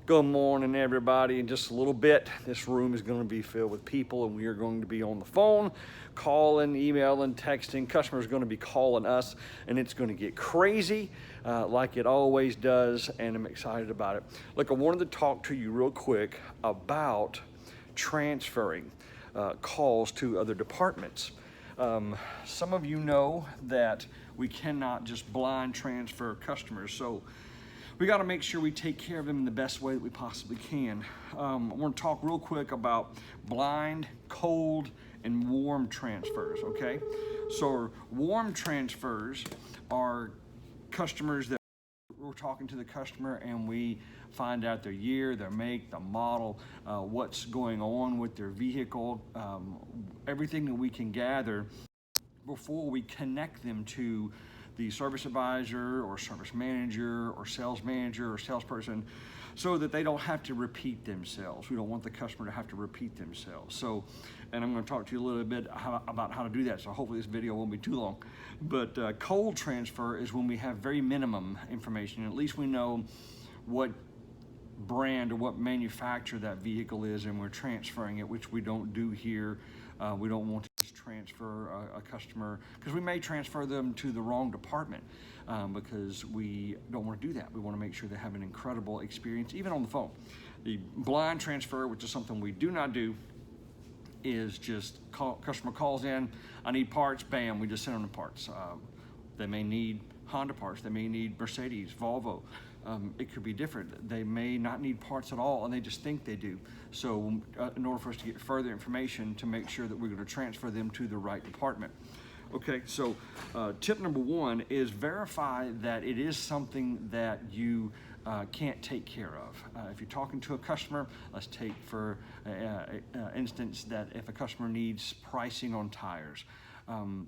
Good morning, everybody. In just a little bit, this room is going to be filled with people, and we are going to be on the phone, calling, emailing, texting. Customers are going to be calling us, and it's going to get crazy like it always does, and I'm excited about it. Look, I wanted to talk to you real quick about transferring calls to other departments. Some of you know that we cannot just blind transfer customers, so we got to make sure we take care of them in the best way that we possibly can. I want to talk real quick about blind, cold, and warm transfers, okay? So warm transfers are customers that we're talking to the customer and we find out their year, their make, the model, what's going on with their vehicle, everything that we can gather before we connect them to the service advisor or service manager or salesperson, so that they don't have to repeat themselves. We don't want the customer to have to repeat themselves. So, and I'm going to talk to you a little bit about how to do that, so hopefully this video won't be too long. But cold transfer is when we have very minimum information. At least we know what brand or what manufacturer that vehicle is, and we're transferring it, which we don't do here. We don't want to just transfer a customer, because we may transfer them to the wrong department, because we don't want to do that. We want to make sure they have an incredible experience, even on the phone. The blind transfer, which is something we do not do, is just customer calls in, I need parts, bam, we just send them the parts. They may need Honda parts, they may need Mercedes, Volvo. It could be different. They may not need parts at all and they just think they do. So in order for us to get further information to make sure that we're going to transfer them to the right department. Okay, so tip number one is verify that it is something that you can't take care of. If you're talking to a customer, let's take for instance that if a customer needs pricing on tires,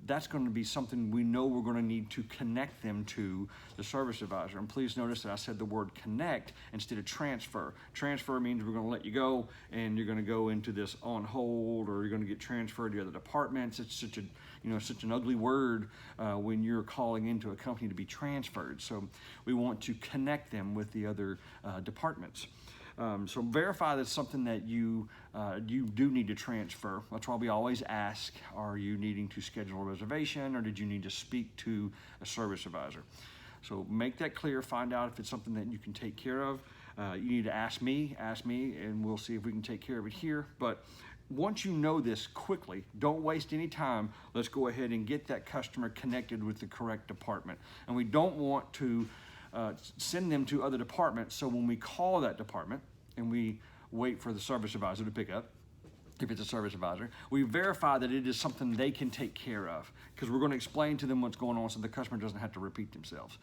that's going to be something we know we're going to need to connect them to the service advisor. And please notice that I said the word connect instead of transfer. Transfer means we're going to let you go and you're going to go into this on hold, or you're going to get transferred to other departments. It's such such an ugly word when you're calling into a company to be transferred. So we want to connect them with the other departments. So verify that's something that you do need to transfer. That's why we always ask, are you needing to schedule a reservation, or did you need to speak to a service advisor? So make that clear, find out if it's something that you can take care of. You need to ask me, and we'll see if we can take care of it here. But once you know this quickly, don't waste any time. Let's go ahead and get that customer connected with the correct department. And we don't want to send them to other departments, so when we call that department and we wait for the service advisor to pick up, if it's a service advisor, we verify that it is something they can take care of, because we're going to explain to them what's going on so the customer doesn't have to repeat themselves.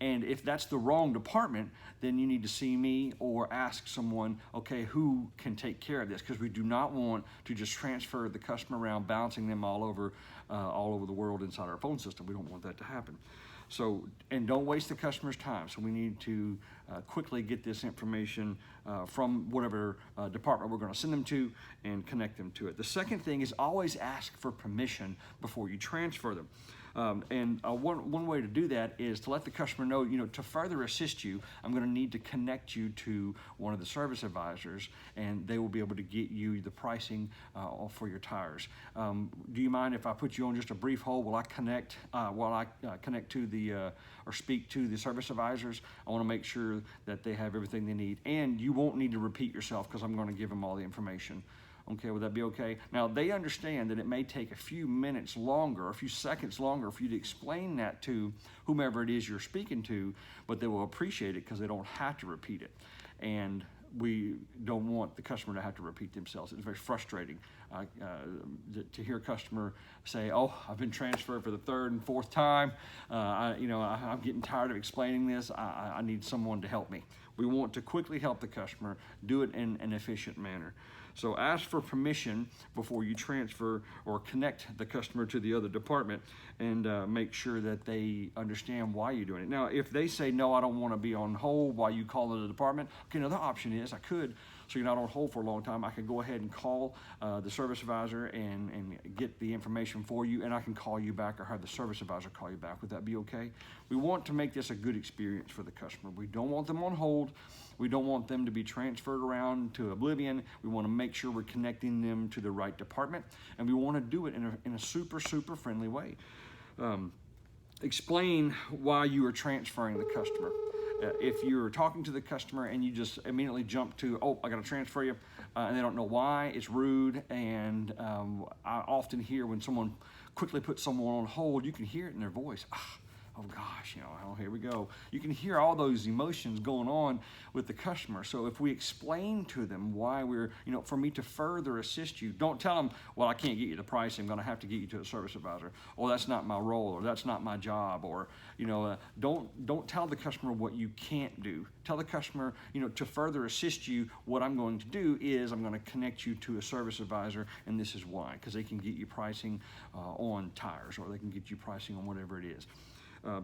And if that's the wrong department, then you need to see me or ask someone, okay, who can take care of this? Because we do not want to just transfer the customer around, bouncing them all over the world inside our phone system. We don't want that to happen. So, and don't waste the customer's time. So we need to quickly get this information from whatever department we're going to send them to and connect them to it. The second thing is always ask for permission before you transfer them. One way to do that is to let the customer know, to further assist you, I'm going to need to connect you to one of the service advisors, and they will be able to get you the pricing for your tires. Do you mind if I put you on just a brief hold while I connect to the or speak to the service advisors? I want to make sure that they have everything they need, and you won't need to repeat yourself because I'm going to give them all the information. Okay, would that be okay? Now, they understand that it may take a few minutes longer, a few seconds longer for you to explain that to whomever it is you're speaking to, but they will appreciate it because they don't have to repeat it. And we don't want the customer to have to repeat themselves. It's very frustrating to hear a customer say, oh, I've been transferred for the third and fourth time. I'm getting tired of explaining this. I need someone to help me. We want to quickly help the customer, do it in an efficient manner. So ask for permission before you transfer or connect the customer to the other department, and make sure that they understand why you're doing it. Now, if they say, no, I don't want to be on hold while you call the department, okay, another option is I could, so you're not on hold for a long time, I could go ahead and call the service advisor and get the information for you, and I can call you back or have the service advisor call you back. Would that be okay? We want to make this a good experience for the customer. We don't want them on hold. We don't want them to be transferred around to oblivion. We want to make sure we're connecting them to the right department, and we want to do it in a super friendly way. Explain why you are transferring the customer. If you're talking to the customer and you just immediately jump to, oh, I got to transfer you, and they don't know why, it's rude. And I often hear when someone quickly puts someone on hold, you can hear it in their voice. Oh gosh, oh, here we go. You can hear all those emotions going on with the customer. So if we explain to them why we're, for me to further assist you, don't tell them, well, I can't get you the price, I'm gonna have to get you to a service advisor, or that's not my role, or that's not my job, or, don't tell the customer what you can't do. Tell the customer, to further assist you, what I'm going to do is I'm gonna connect you to a service advisor, and this is why, because they can get you pricing on tires, or they can get you pricing on whatever it is.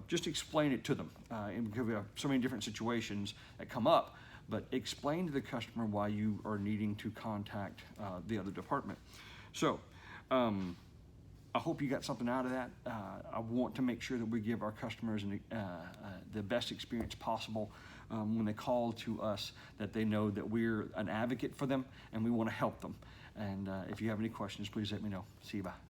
Just explain it to them, and because we have so many different situations that come up, but explain to the customer why you are needing to contact the other department. So I hope you got something out of that. I want to make sure that we give our customers the best experience possible when they call to us, that they know that we're an advocate for them and we want to help them. And if you have any questions, please let me know. See you, bye.